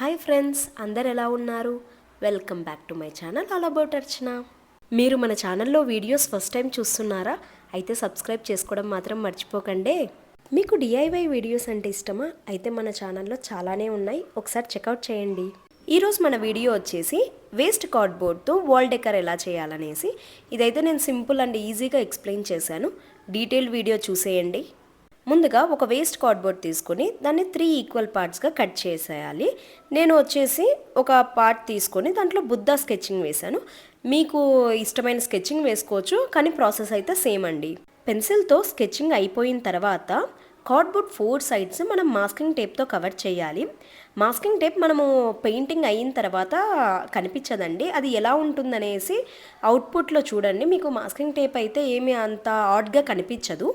Hi friends, అందరు ఎలా ఉన్నారు? Welcome back to my channel all about Archana. మీరు మన ఛానల్లో వీడియోస్ ఫస్ట్ టైం చూస్తున్నారా? అయితే సబ్స్క్రైబ్ చేసుకోవడం మాత్రం మర్చిపోకండి. మీకు డిఐవై వీడియోస్ అంటే ఇష్టమా? అయితే మన ఛానల్లో చాలానే ఉన్నాయి, ఒకసారి చెక్అవుట్ చేయండి. ఈరోజు మన వీడియో వచ్చేసి వేస్ట్ కార్డ్బోర్డ్తో వాల్ డెకర్ ఎలా చేయాలనేసి. ఇదైతే నేను సింపుల్ అండ్ ఈజీగా ఎక్స్ప్లెయిన్ చేశాను. డీటెయిల్ వీడియో చూసేయండి. ముందుగా ఒక వేస్ట్ కార్డ్బోర్డ్ తీసుకొని దాన్ని 3 ఈక్వల్ పార్ట్స్గా కట్ చేసేయాలి. నేను వచ్చేసి ఒక పార్ట్ తీసుకొని దాంట్లో బుద్ధ స్కెచింగ్ వేశాను. మీకు ఇష్టమైన స్కెచింగ్ వేసుకోవచ్చు, కానీ ప్రాసెస్ అయితే సేమ్ అండి. పెన్సిల్తో స్కెచింగ్ అయిపోయిన తర్వాత కార్డ్బోర్డ్ 4 సైడ్స్ మనం మాస్కింగ్ టేప్తో కవర్ చేయాలి. మాస్కింగ్ టేప్ మనము పెయింటింగ్ అయిన తర్వాత కనిపించదండి, అది ఎలా ఉంటుందనేసి అవుట్పుట్లో చూడండి. మీకు మాస్కింగ్ టేప్ అయితే ఏమీ అంత ఆడ్గా కనిపించదు.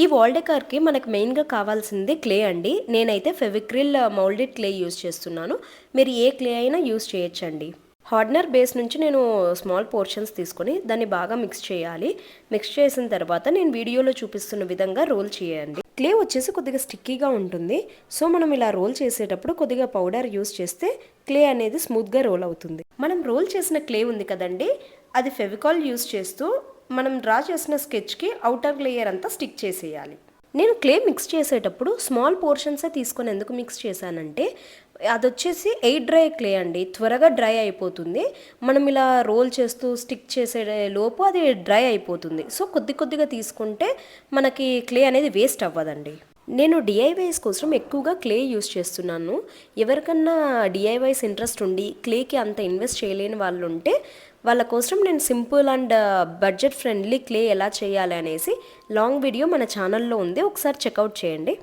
ఈ వాల్ డెకర్కి మనకు మెయిన్గా కావాల్సింది క్లే అండి. నేనైతే ఫెవిక్రిల్ మౌల్డెడ్ క్లే యూస్ చేస్తున్నాను. మీరు ఏ క్లే అయినా యూస్ చేయొచ్చండి. హార్డ్నర్ బేస్ నుంచి నేను స్మాల్ పోర్షన్స్ తీసుకొని దాన్ని బాగా మిక్స్ చేయాలి. మిక్స్ చేసిన తర్వాత నేను వీడియోలో చూపిస్తున్న విధంగా రోల్ చేయండి. క్లే వచ్చేసి కొద్దిగా స్టిక్కీగా ఉంటుంది, సో మనం ఇలా రోల్ చేసేటప్పుడు కొద్దిగా పౌడర్ యూస్ చేస్తే క్లే అనేది స్మూత్గా రోల్ అవుతుంది. మనం రోల్ చేసిన క్లే ఉంది కదండి, అది ఫెవికాల్ యూస్ చేస్తూ మనం డ్రా చేసిన స్కెచ్కి అవుటర్ లేయర్ అంతా స్టిక్ చేసేయాలి. నేను క్లే మిక్స్ చేసేటప్పుడు స్మాల్ పోర్షన్సే తీసుకొని ఎందుకు మిక్స్ చేశానంటే, అది వచ్చేసి ఎయిర్ డ్రై క్లే అండి, త్వరగా డ్రై అయిపోతుంది. మనం ఇలా రోల్ చేస్తూ స్టిక్ చేసే లోపు అది డ్రై అయిపోతుంది. సో కొద్దిగా తీసుకుంటే మనకి క్లే అనేది వేస్ట్ అవ్వదండి. నేను డిఐవైస్ కోసం ఎక్కువగా క్లే యూస్ చేస్తున్నాను. ఎవరికన్నా డిఐవైస్ ఇంట్రెస్ట్ ఉండి క్లేకి అంత ఇన్వెస్ట్ చేయలేని వాళ్ళు ఉంటే వాళ్ళ కోసం నేను simple and budget friendly clay ఎలా చేయాలి అనేసి లాంగ్ వీడియో మన ఛానల్లో ఉంది, ఒకసారి చెక్అవుట్ చేయండి.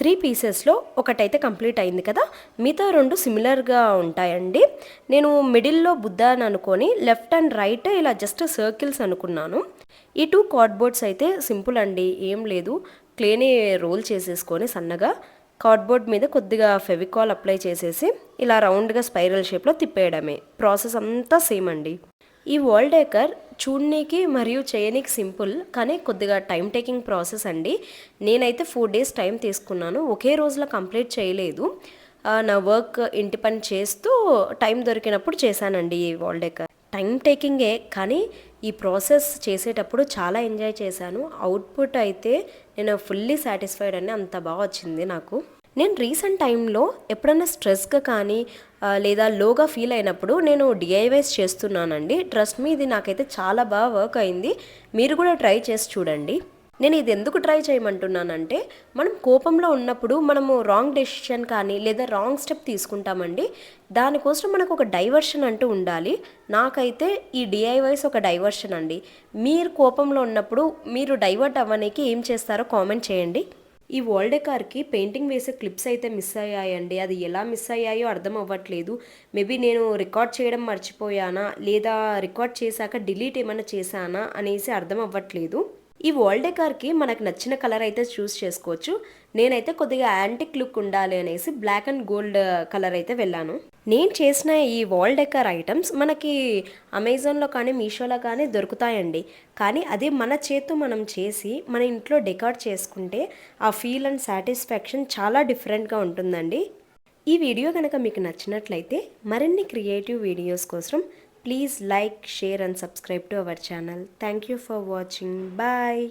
3 పీసెస్లో ఒకటైతే కంప్లీట్ అయింది కదా, మిగతా 2 సిమిలర్గా ఉంటాయండి. నేను మిడిల్లో బుద్ధ అని అనుకొని లెఫ్ట్ అండ్ రైట్ ఇలా జస్ట్ సర్కిల్స్ అనుకున్నాను. ఈ 2 కార్డ్బోర్డ్స్ అయితే సింపుల్ అండి, ఏం లేదు. క్లేని రోల్ చేసేసుకొని సన్నగా కార్డ్బోర్డ్ మీద కొద్దిగా ఫెవికాల్ అప్లై చేసేసి ఇలా రౌండ్గా స్పైరల్ షేప్లో తిప్పేయడమే. ప్రాసెస్ అంతా సేమ్ అండి. ఈ వాల్ డెకర్ చూడనీకి మరియు చేయనీకి సింపుల్, కానీ కొద్దిగా టైం టేకింగ్ ప్రాసెస్ అండి. నేనైతే 4 డేస్ టైం తీసుకున్నాను, ఒకే రోజులో కంప్లీట్ చేయలేదు. నా వర్క్ ఇంటి పని చేస్తూ టైం దొరికినప్పుడు చేశానండి ఈ వాల్ డెకర్. టైం టేకింగే, కానీ ఈ ప్రాసెస్ చేసేటప్పుడు చాలా ఎంజాయ్ చేశాను. అవుట్పుట్ అయితే నేను ఫుల్లీ సాటిస్ఫైడ్ అని, అంత బాగా వచ్చింది నాకు. నేను రీసెంట్ టైంలో ఎప్పుడైనా స్ట్రెస్గా కానీ లేదా లోగా ఫీల్ అయినప్పుడు నేను డిఐవైస్ చేస్తున్నానండి. ట్రస్ట్ మీ, ఇది నాకైతే చాలా బాగా వర్క్ అయింది. మీరు కూడా ట్రై చేసి చూడండి. నేను ఇది ఎందుకు ట్రై చేయమంటున్నానంటే, మనం కోపంలో ఉన్నప్పుడు మనము రాంగ్ డెసిషన్ కానీ లేదా రాంగ్ స్టెప్ తీసుకుంటామండి. దానికోసం మనకు ఒక డైవర్షన్ అంటూ ఉండాలి. నాకైతే ఈ డిఐవైస్ ఒక డైవర్షన్ అండి. మీరు కోపంలో ఉన్నప్పుడు మీరు డైవర్ట్ అవ్వడానికి ఏం చేస్తారో కామెంట్ చేయండి. ఈ వాల్ డెకార్కి పెయింటింగ్ వేసే క్లిప్స్ అయితే మిస్ అయ్యాయండి. అది ఎలా మిస్ అయ్యాయో అర్థం అవ్వట్లేదు. మేబీ నేను రికార్డ్ చేయడం మర్చిపోయానా లేదా రికార్డ్ చేశాక డిలీట్ ఏమైనా చేశానా అనేసి అర్థం అవ్వట్లేదు. ఈ వాల్ డెకార్కి మనకు నచ్చిన కలర్ అయితే చూస్ చేసుకోవచ్చు. నేనైతే కొద్దిగా యాంటిక్ లుక్ ఉండాలి అనేసి బ్లాక్ అండ్ గోల్డ్ కలర్ అయితే వెళ్ళాను. నేను చేసిన ఈ వాల్ డెకార్ ఐటమ్స్ మనకి అమెజాన్లో కానీ మీషోలో కానీ దొరుకుతాయండి. కానీ అది మన చేత్తో మనం చేసి మన ఇంట్లో డెకార్ చేసుకుంటే ఆ ఫీల్ అండ్ సాటిస్ఫాక్షన్ చాలా డిఫరెంట్గా ఉంటుందండి. ఈ వీడియో కనుక మీకు నచ్చినట్లయితే మరిన్ని క్రియేటివ్ వీడియోస్ కోసం please like, share and subscribe to our channel. Thank you for watching. Bye.